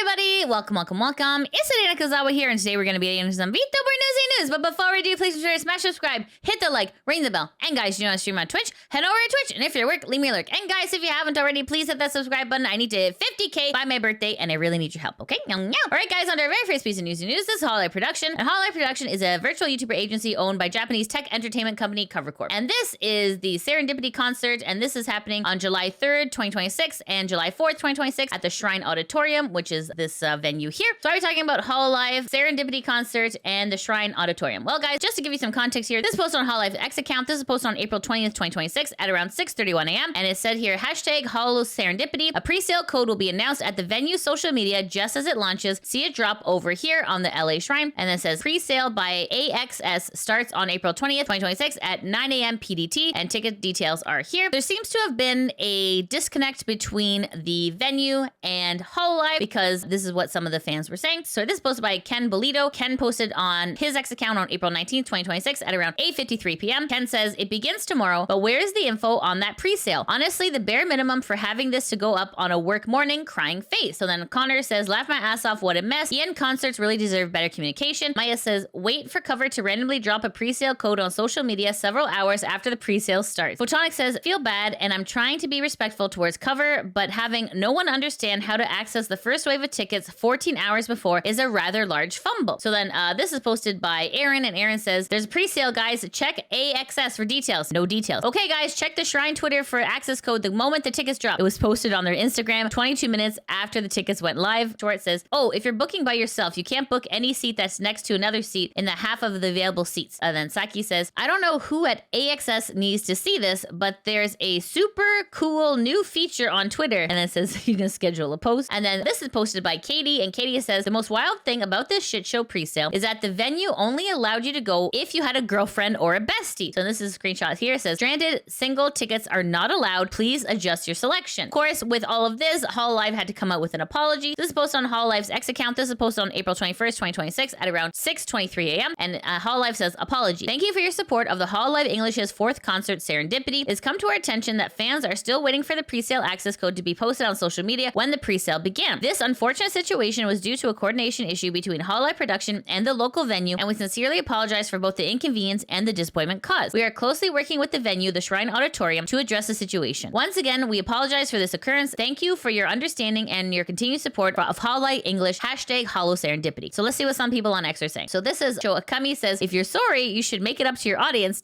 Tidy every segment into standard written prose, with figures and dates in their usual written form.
everybody, welcome. It's Adina Kazawa here, and today we're going to be getting into some Vtuber Newsie news. But before we do, please be sure to smash subscribe, hit the like, ring the bell, and guys, you know I stream on Twitch, head over to Twitch, and if you're at work, leave me a lurk. And guys, if you haven't already, please hit that subscribe button. I need to hit 50k by my birthday, and I really need your help, okay? Alright guys, on to our very first piece of Newsy news, this is Hololive Production. And Hololive Production is a virtual YouTuber agency owned by Japanese tech entertainment company Cover Corp. And this is the Serendipity concert, and this is happening on July 3rd, 2026, and July 4th, 2026 at the Shrine Auditorium, which is this venue here. So I'll be talking about Hololive, Serendipity concert, and the Shrine Auditorium. Well guys, just to give you some context here, this is posted on Hololive's X account. This is posted on April 20th, 2026 at around 6:31 a.m. And it said here, hashtag Holo Serendipity. A pre-sale code will be announced at the venue social media just as it launches. See it drop over here on the LA Shrine. And then it says pre-sale by AXS starts on April 20th, 2026 at 9 a.m. PDT, and ticket details are here. There seems to have been a disconnect between the venue and Hololive because this is what some of the fans were saying. So this is posted by Ken Bolito. Ken posted on his X account on April 19th, 2026 at around 8:53 p.m. Ken says, it begins tomorrow, but where is the info on that pre-sale? Honestly, the bare minimum for having this to go up on a work morning, crying face. So then Connor says, laugh my ass off, what a mess. Ian concerts really deserve better communication. Maya says, wait for Cover to randomly drop a pre-sale code on social media several hours after the pre-sale starts. Photonic says, feel bad, and I'm trying to be respectful towards Cover, but having no one understand how to access the first wave of tickets 14 hours before is a rather large fumble. So then this is posted by Aaron, and Aaron says, there's a pre-sale, guys. Check AXS for details. No details. Okay, guys, check the Shrine Twitter for access code the moment the tickets drop. It was posted on their Instagram 22 minutes after the tickets went live. Short says, oh, if you're booking by yourself, you can't book any seat that's next to another seat in the half of the available seats. And then Saki says, I don't know who at AXS needs to see this, but there's a super cool new feature on Twitter. And then it says you can schedule a post. And then this is posted by Katie, and Katie says, the most wild thing about this shit show pre-sale is that the venue only allowed you to go if you had a girlfriend or a bestie. So this is a screenshot here. It says, stranded single tickets are not allowed. Please adjust your selection. Of course, with all of this, Hololive had to come out with an apology. This is posted on Hololive's X account. This is posted on April 21st, 2026 at around 6:23 a.m. And Hololive says, apology. Thank you for your support of the Hololive English's fourth concert, Serendipity. It's come to our attention that fans are still waiting for the pre-sale access code to be posted on social media when the pre-sale began. This unfortunate situation was due to a coordination issue between Hololive Production and the local venue, and we sincerely apologize for both the inconvenience and the disappointment caused. We are closely working with the venue, the Shrine Auditorium, to address the situation. Once again, we apologize for this occurrence. Thank you for your understanding and your continued support of Hololive English, hashtag Holo Serendipity. So let's see what some people on X are saying. So this is Joe Akami says, if you're sorry, you should make it up to your audience, ...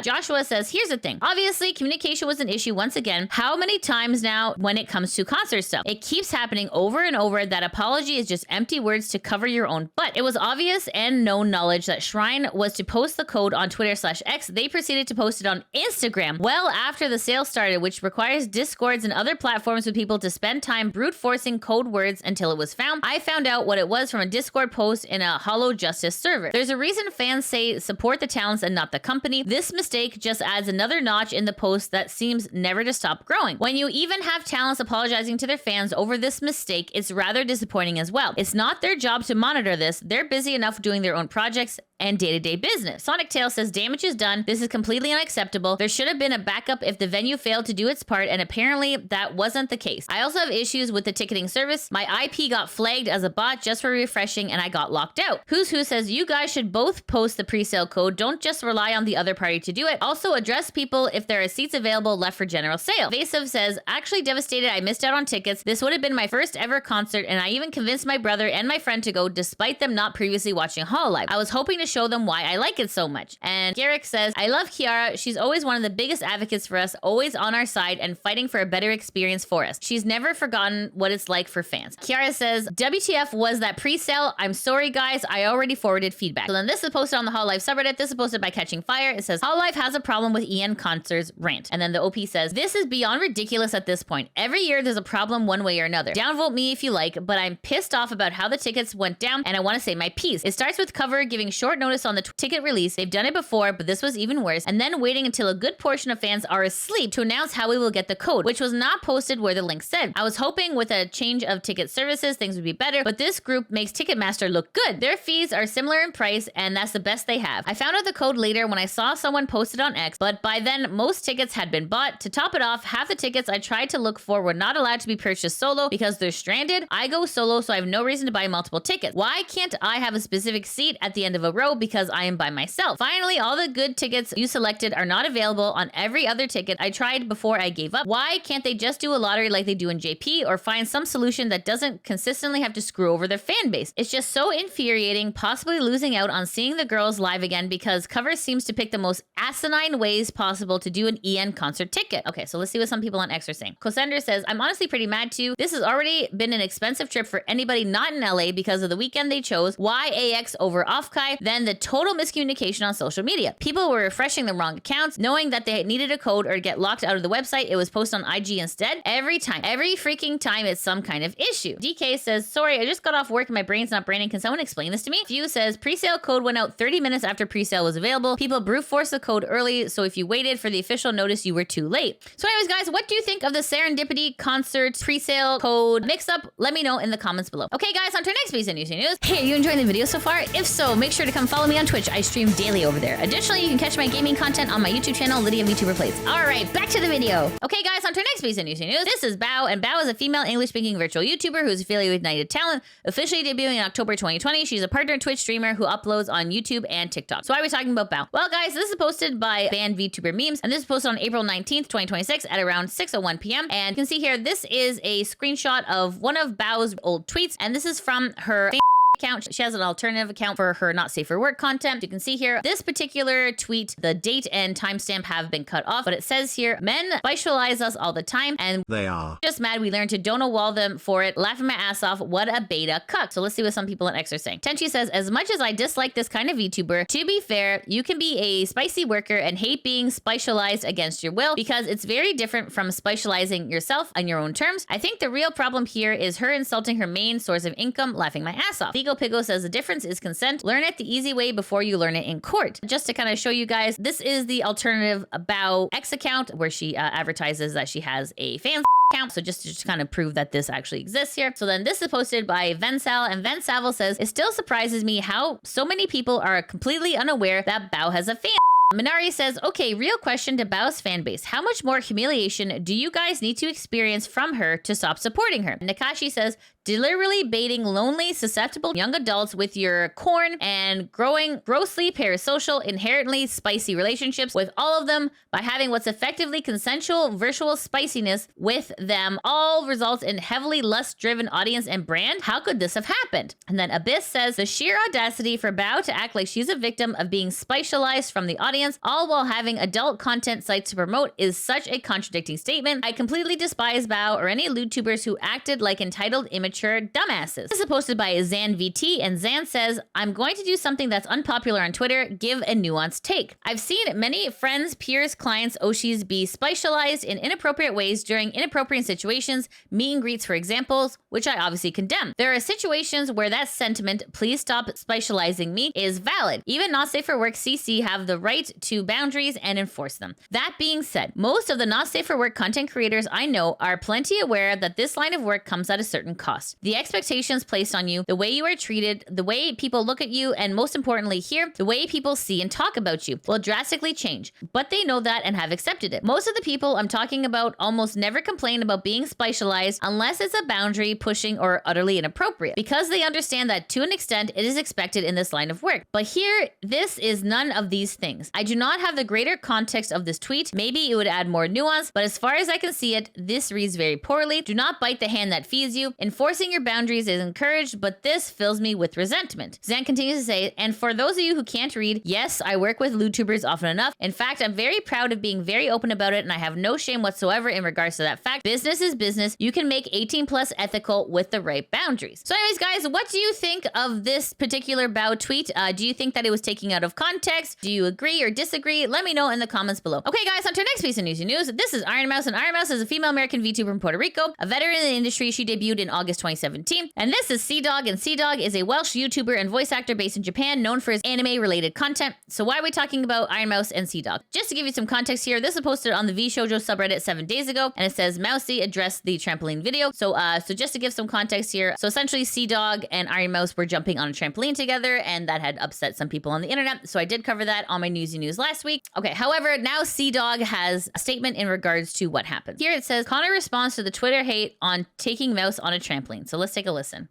Joshua says, here's the thing. Obviously, communication was an issue once again. How many times now when it comes to concert stuff? It keeps happening over and over. That apology is just empty words to cover your own butt. It was obvious and known knowledge that Shrine was to post the code on Twitter/X. They proceeded to post it on Instagram well after the sale started, which requires Discords and other platforms with people to spend time brute forcing code words until it was found. I found out what it was from a Discord post in a Holo Justice server. There's a reason fans say support the talents and not the company. This mistake just adds another notch in the post that seems never to stop growing. When you even have talents apologizing to their fans over this mistake, it's rather disappointing as well. It's not their job to monitor this. They're busy enough doing their own projects and day-to-day business. Sonic Tail says, damage is done. This is completely unacceptable. There should have been a backup if the venue failed to do its part, and apparently that wasn't the case. I also have issues with the ticketing service. My IP got flagged as a bot just for refreshing, and I got locked out. Who says, you guys should both post the pre-sale code. Don't just rely on the other party to do it. Also, address people if there are seats available left for general sale. Evasive says, actually devastated I missed out on tickets. This would have been my first ever concert, and I even convinced my brother and my friend to go despite them not previously watching Hololive. I was hoping to show them why I like it so much. And Garrick says, I love Kiara. She's always one of the biggest advocates for us, always on our side and fighting for a better experience for us. She's never forgotten what it's like for fans. Kiara says, WTF was that pre-sale? I'm sorry guys, I already forwarded feedback. So then this is posted on the Hololive subreddit. This is posted by Catching Fire. It says, Hololive has a problem with Ian Concert's rant. And then the OP says, this is beyond ridiculous at this point. Every year there's a problem one way or another. Downvote me if you like, but I'm pissed off about how the tickets went down and I want to say my piece. It starts with Cover giving short notice on the ticket release. They've done it before, but this was even worse. And then waiting until a good portion of fans are asleep to announce how we will get the code, which was not posted where the link said. I was hoping with a change of ticket services, things would be better, but this group makes Ticketmaster look good. Their fees are similar in price, and that's the best they have. I found out the code later when I saw someone post it on X, but by then most tickets had been bought. To top it off, half the tickets I tried to look for were not allowed to be purchased solo because they're stranded. I go solo, so I have no reason to buy multiple tickets. Why can't I have a specific seat at the end of a row because I am by myself? Finally, all the good tickets you selected are not available on every other ticket I tried before I gave up. Why can't they just do a lottery like they do in JP or find some solution that doesn't consistently have to screw over their fan base? It's just so infuriating, possibly losing out on seeing the girls live again because Cover seems to pick the most asinine ways possible to do an EN concert ticket. Okay, so let's see what some people on X are saying. Cosender says, I'm honestly pretty mad too. This has already been an expensive trip for anybody not in LA because of the weekend they chose. Why AX over Offkai? Then the total miscommunication on social media. People were refreshing the wrong accounts, knowing that they needed a code or get locked out of the website. It was posted on IG instead. Every freaking time it's some kind of issue. DK says, sorry, I just got off work and my brain's not braining. Can someone explain this to me? Few says, pre-sale code went out 30 minutes after pre-sale was available. People brute forced the code early, so if you waited for the official notice, you were too late. So anyways, guys, what do you think of the Serendipity concert pre-sale code mix-up? Let me know in the comments below. Okay, guys, on to our next piece of Newsy news. Hey, are you enjoying the video so far? If so, make sure to come follow me on Twitch. I stream daily over there. Additionally, you can catch my gaming content on my YouTube channel, Lydia Vtuber Plays. All right, back to the video. Okay, guys, on to our next piece of Newsy news. This is Bao, and Bao is a female English-speaking virtual YouTuber who's affiliated with United Talent, officially debuting in October 2020. She's a partner Twitch streamer who uploads on YouTube and TikTok. So why are we talking about Bao? Well, guys, this is posted by band Vtuber Memes, and this is posted on April 19th, 2026 at around 6:01 p.m. And you can see here, this is a screenshot of one of Bao's old tweets, and this is from her account. She has an alternative account for her not safe for work content. You can see here, this particular tweet, the date and timestamp have been cut off, but it says here, men specialize us all the time, and they are just mad we learned to don't wall them for it, laughing my ass off. What a beta cuck. So let's see what some people on X are saying. Tenchi says, as much as I dislike this kind of VTuber, to be fair, you can be a spicy worker and hate being specialized against your will because it's very different from specializing yourself on your own terms. I think the real problem here is her insulting her main source of income, laughing my ass off. Legal Pigo says the difference is consent. Learn it the easy way before you learn it in court. Just to kind of show you guys, this is the alternative Bao X account where she advertises that she has a fan account. So just to kind of prove that this actually exists here. So then this is posted by Vensal, and Vensavel says, it still surprises me how so many people are completely unaware that Bao has a fan. Minari says, okay, real question to Bao's fan base. How much more humiliation do you guys need to experience from her to stop supporting her? Nakashi says, deliberately baiting lonely, susceptible young adults with your corn and growing grossly parasocial, inherently spicy relationships with all of them by having what's effectively consensual virtual spiciness with them all results in heavily lust-driven audience and brand. How could this have happened? And then Abyss says, the sheer audacity for Bao to act like she's a victim of being specialized from the audience, all while having adult content sites to promote, is such a contradicting statement. I completely despise Bao or any LootTubers who acted like entitled immature dumbasses. This is posted by ZanVT, and Zan says, I'm going to do something that's unpopular on Twitter, give a nuanced take. I've seen many friends, peers, clients, Oshis be specialized in inappropriate ways during inappropriate situations, meet and greets for examples, which I obviously condemn. There are situations where that sentiment, please stop specializing me, is valid. Even not safe for work CC have the right to boundaries and enforce them. That being said, most of the not safe for work content creators I know are plenty aware that this line of work comes at a certain cost. The expectations placed on you, the way you are treated, the way people look at you, and most importantly here, the way people see and talk about you will drastically change. But they know that and have accepted it. Most of the people I'm talking about almost never complain about being specialized unless it's a boundary pushing or utterly inappropriate, because they understand that to an extent it is expected in this line of work. But here, this is none of these things. I do not have the greater context of this tweet. Maybe it would add more nuance, but as far as I can see it, this reads very poorly. Do not bite the hand that feeds you. Enforcing your boundaries is encouraged, but this fills me with resentment. Zan continues to say, and for those of you who can't read, yes, I work with LootTubers often enough. In fact, I'm very proud of being very open about it, and I have no shame whatsoever in regards to that fact. Business is business. You can make 18 plus ethical with the right boundaries. So anyways, guys, what do you think of this particular Bao tweet? Do you think that it was taken out of context? Do you agree or disagree? Let me know in the comments below. Okay, guys, on to our next piece of Newsy news. This is Ironmouse, and Ironmouse is a female American VTuber from Puerto Rico, a veteran in the industry. She debuted in August 2017. And this is Sea-Dog, and Sea-Dog is a Welsh YouTuber and voice actor based in Japan, known for his anime-related content. So why are we talking about Ironmouse and Sea-Dog? Just to give you some context here, this is posted on the VShoujo subreddit 7 days ago, and it says Mousy addressed the trampoline video. So just to give some context here, so essentially Sea-Dog and Ironmouse were jumping on a trampoline together, and that had upset some people on the internet. So I did cover that on my Newsy News last week. Okay, however, now Sea-Dog has a statement in regards to what happened. Here it says, Connor responds to the Twitter hate on taking Mouse on a trampoline. So let's take a listen.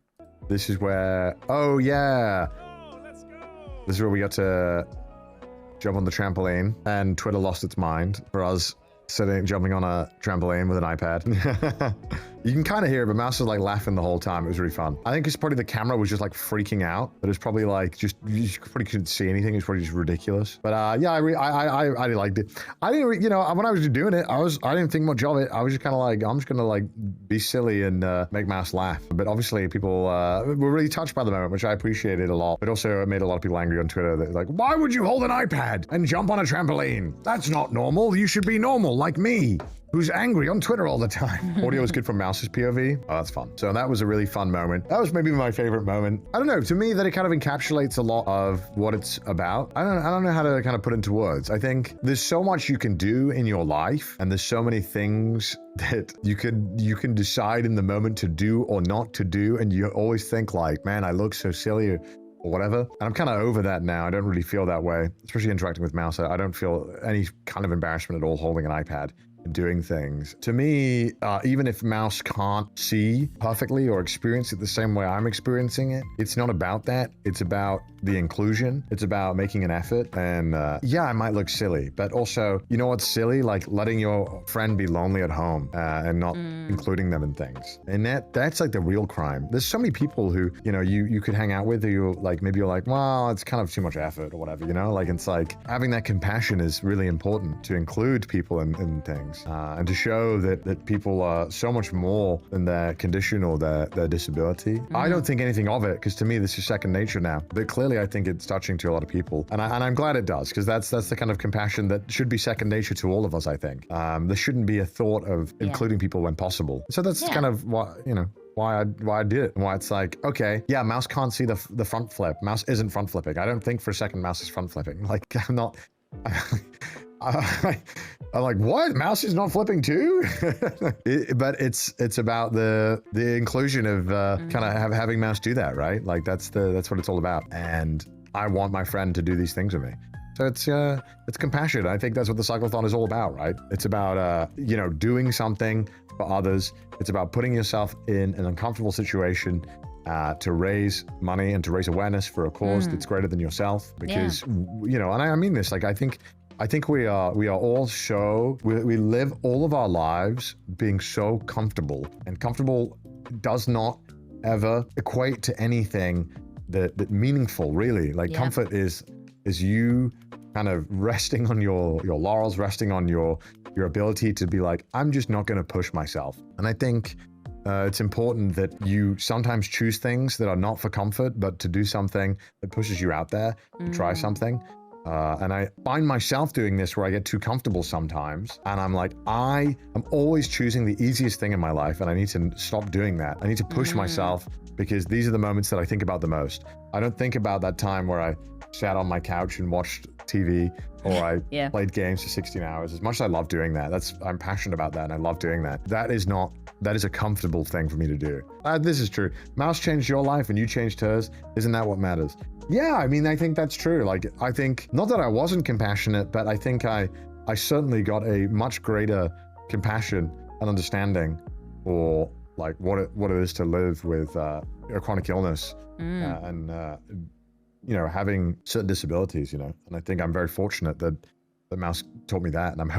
This is where, oh yeah. This is where we got to jump on the trampoline, and Twitter lost its mind for us jumping on a trampoline with an iPad. You can kind of hear it, but Mouse was like laughing the whole time. It was really fun. I think it's probably the camera was just like freaking out, but it's probably like just you probably couldn't see anything. It's probably just ridiculous. But yeah, I really liked it. I didn't, you know, when I was doing it, I didn't think much of it. I was just kind of like, I'm just gonna like be silly and make Mouse laugh. But obviously, people were really touched by the moment, which I appreciated a lot. But also, it made a lot of people angry on Twitter. That like, why would you hold an iPad and jump on a trampoline? That's not normal. You should be normal like me, who's angry on Twitter all the time. Audio was good from Mouse's POV. Oh, that's fun. So that was a really fun moment. That was maybe my favorite moment. I don't know, to me that it kind of encapsulates a lot of what it's about. I don't know how to kind of put into words. I think there's so much you can do in your life, and there's so many things that you can decide in the moment to do or not to do, and you always think like, man, I look so silly or whatever. And I'm kind of over that now. I don't really feel that way, especially interacting with Mouse. I don't feel any kind of embarrassment at all holding an iPad and doing things. To me, even if Mouse can't see perfectly or experience it the same way I'm experiencing it, it's not about that. It's about the inclusion. It's about making an effort. And yeah, I might look silly, but also, you know what's silly? Like letting your friend be lonely at home and not including them in things. And that's like the real crime. There's so many people who, you know, you could hang out with, who you like, maybe you're like, well, it's kind of too much effort or whatever, you know? Like, it's like having that compassion is really important to include people in things. And to show that people are so much more than their condition or their disability. I don't think anything of it, because to me this is second nature now. But clearly I think it's touching to a lot of people, and I'm glad it does, because that's the kind of compassion that should be second nature to all of us. I think there shouldn't be a thought of including people when possible. So that's kind of what, you know, why I did it, and why it's like, okay, yeah, Mouse can't see the front flip. Mouse isn't front flipping. I don't think for a second Mouse is front flipping. Like, I'm not. I'm like, what? Mouse is not flipping too? But it's about the inclusion of kind of having Mouse do that, right? Like that's what it's all about. And I want my friend to do these things with me. So it's compassion. I think that's what the cyclothon is all about, right? It's about you know, doing something for others. It's about putting yourself in an uncomfortable situation to raise money and to raise awareness for a cause that's greater than yourself. Because you know, and I mean this, like I think we are all we live all of our lives being so comfortable, and comfortable does not ever equate to anything that meaningful, really. Like comfort is you kind of resting on your laurels, resting on your ability to be like, I'm just not going to push myself. And I think it's important that you sometimes choose things that are not for comfort, but to do something that pushes you out there, to try something. And I find myself doing this where I get too comfortable sometimes, and I'm like, I am always choosing the easiest thing in my life, and I need to stop doing that. I need to push myself, because these are the moments that I think about the most. I don't think about that time where I sat on my couch and watched TV, or I played games for 16 hours. As much as I love doing that, I'm passionate about that, and I love doing that. That is a comfortable thing for me to do. This is true. Mouse changed your life and you changed hers. Isn't that what matters? Yeah, I mean, I think that's true. Like, I think, not that I wasn't compassionate, but I think I certainly got a much greater compassion and understanding for like what it is to live with a chronic illness and you know, having certain disabilities, you know. And I think I'm very fortunate that Mouse taught me that, and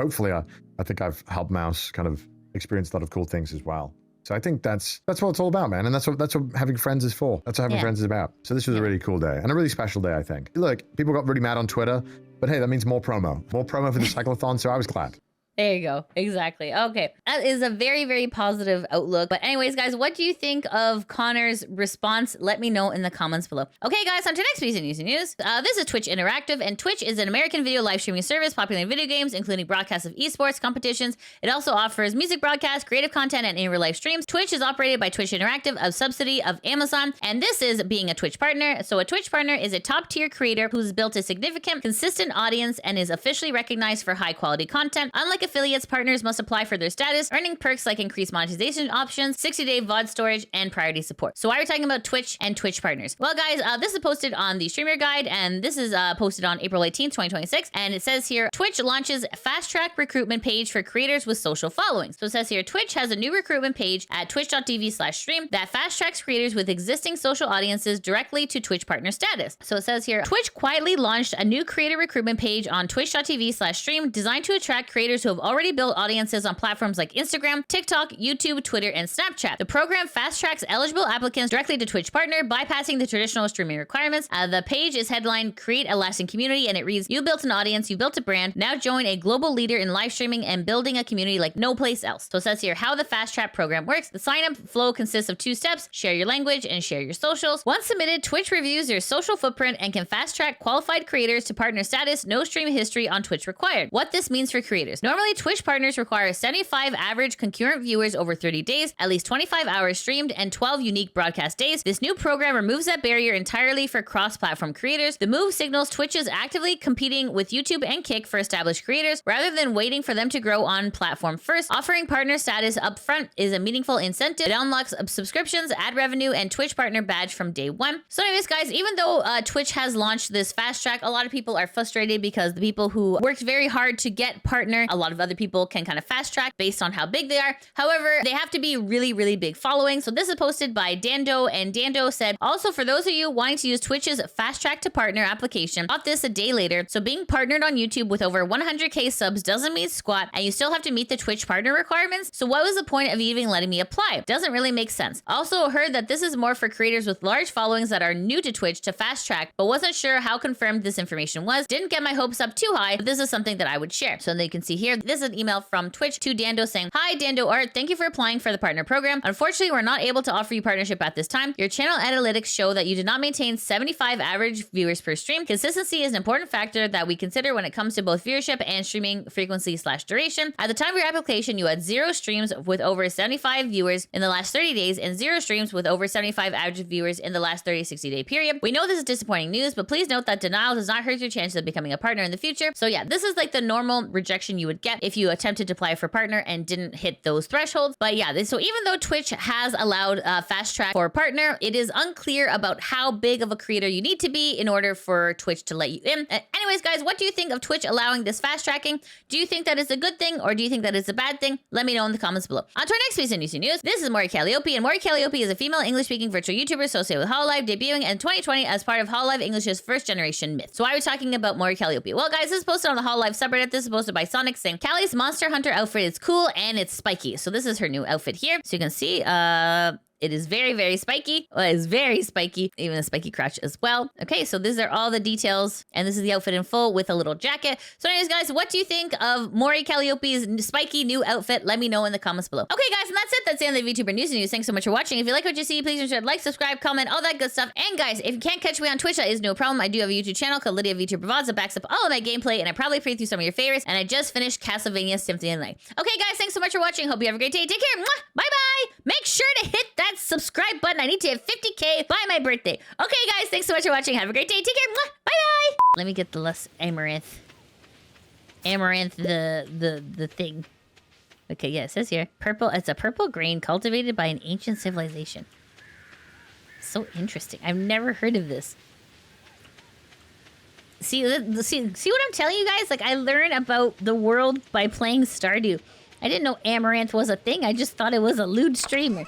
I think I've helped Mouse kind of experience a lot of cool things as well. So I think that's what it's all about, man. And that's what having friends is for. That's what having friends is about. So this was a really cool day, and a really special day, I think. Look, people got really mad on Twitter, but hey, that means more promo for the cyclothon, so I was glad. There you go. Exactly. Okay. That is a very, very positive outlook. But anyways, guys, what do you think of Connor's response? Let me know in the comments below. Okay, guys, on to the next piece of Newsy News. This is Twitch Interactive, and Twitch is an American video live streaming service popular in video games, including broadcasts of esports competitions. It also offers music broadcasts, creative content, and in-real life streams. Twitch is operated by Twitch Interactive, a subsidy of Amazon, and this is being a Twitch partner. So a Twitch partner is a top-tier creator who's built a significant, consistent audience and is officially recognized for high-quality content. Unlike affiliates, partners must apply for their status, earning perks like increased monetization options, 60-day VOD storage, and priority support. So why are we talking about Twitch and Twitch partners? Well, guys, this is posted on the Streamer Guide, and this is posted on April 18th, 2026. And it says here, Twitch launches fast-track recruitment page for creators with social followings. So it says here, Twitch has a new recruitment page at twitch.tv/stream that fast-tracks creators with existing social audiences directly to Twitch partner status. So it says here, Twitch quietly launched a new creator recruitment page on twitch.tv/stream designed to attract creators who have already built audiences on platforms like Instagram, TikTok, YouTube, Twitter, and Snapchat. The program fast-tracks eligible applicants directly to Twitch partner, bypassing the traditional streaming requirements. The page is headlined, Create a Lasting Community, and it reads, you built an audience, you built a brand, now join a global leader in live streaming and building a community like no place else. So it says here how the fast track program works. The sign-up flow consists of 2 steps, share your language and share your socials. Once submitted, Twitch reviews your social footprint and can fast-track qualified creators to partner status, no stream history on Twitch required. What this means for creators. Normally, Twitch partners require 75 average concurrent viewers over 30 days, at least 25 hours streamed, and 12 unique broadcast days. This new program removes that barrier entirely for cross-platform creators. The move signals Twitch is actively competing with YouTube and Kick for established creators, rather than waiting for them to grow on platform first. Offering partner status upfront is a meaningful incentive. It unlocks subscriptions, ad revenue, and Twitch partner badge from day one. So anyways, guys, even though Twitch has launched this fast track, a lot of people are frustrated because the people who worked very hard to get partner, a lot of other people can kind of fast track based on how big they are. However, they have to be really, really big following. So this is posted by Dando, and Dando said, also for those of you wanting to use Twitch's fast track to partner application, got this a day later. So being partnered on YouTube with over 100k subs doesn't mean squat, and you still have to meet the Twitch partner requirements. So what was the point of even letting me apply? Doesn't really make sense. Also heard that this is more for creators with large followings that are new to Twitch to fast track, but wasn't sure how confirmed this information was. Didn't get my hopes up too high, but this is something that I would share. So then you can see here, this is an email from Twitch to Dando saying, hi Dando Art, thank you for applying for the partner program. Unfortunately, we're not able to offer you partnership at this time. Your channel analytics show that you did not maintain 75 average viewers per stream. Consistency is an important factor that we consider when it comes to both viewership and streaming frequency/duration. At the time of your application, you had 0 streams with over 75 viewers in the last 30 days and 0 streams with over 75 average viewers in the last 60-day period. We know this is disappointing news, but please note that denial does not hurt your chances of becoming a partner in the future. So yeah, this is like the normal rejection you would get if you attempted to apply for partner and didn't hit those thresholds. But yeah, so even though Twitch has allowed fast track for partner, it is unclear about how big of a creator you need to be in order for Twitch to let you in. Anyways, guys, what do you think of Twitch allowing this fast tracking? Do you think that is a good thing, or do you think that is a bad thing? Let me know in the comments below. On to our next piece of Newsy News. This is Mori Calliope, and Mori Calliope is a female English-speaking virtual YouTuber associated with Hololive, debuting in 2020 as part of Hololive English's first-generation myth. So why are we talking about Mori Calliope? Well, guys, this is posted on the Hololive subreddit. This is posted by Sonic saying, Callie's Monster Hunter outfit is cool and it's spiky. So this is her new outfit here. So you can see, it is very, very spiky. Well, it is very spiky, even a spiky crotch as well. Okay, so these are all the details, and this is the outfit in full with a little jacket. So anyways, guys, what do you think of Mori Calliope's spiky new outfit? Let me know in the comments below. Okay, guys, and that's it. That's the end of the Vtuber Newsie News. Thanks so much for watching. If you like what you see, please ensure to like, subscribe, comment, all that good stuff. And guys, if you can't catch me on Twitch, that is no problem. I do have a YouTube channel called Lydia Vtuber VODs that backs up all of my gameplay, and I probably play through some of your favorites. And I just finished Castlevania Symphony of the Night. Okay, guys, thanks so much for watching. Hope you have a great day. Take care. Mwah! Bye-bye. Make sure to hit that subscribe button. I need to hit 50k by my birthday. Okay, guys, thanks so much for watching. Have a great day. Take care. Mwah! Bye-bye. Let me get the less amaranth. Amaranth, the thing. Okay, yeah, it says here. Purple. It's a purple grain cultivated by an ancient civilization. So interesting. I've never heard of this. See what I'm telling you guys? Like, I learn about the world by playing Stardew. I didn't know amaranth was a thing. I just thought it was a lewd streamer.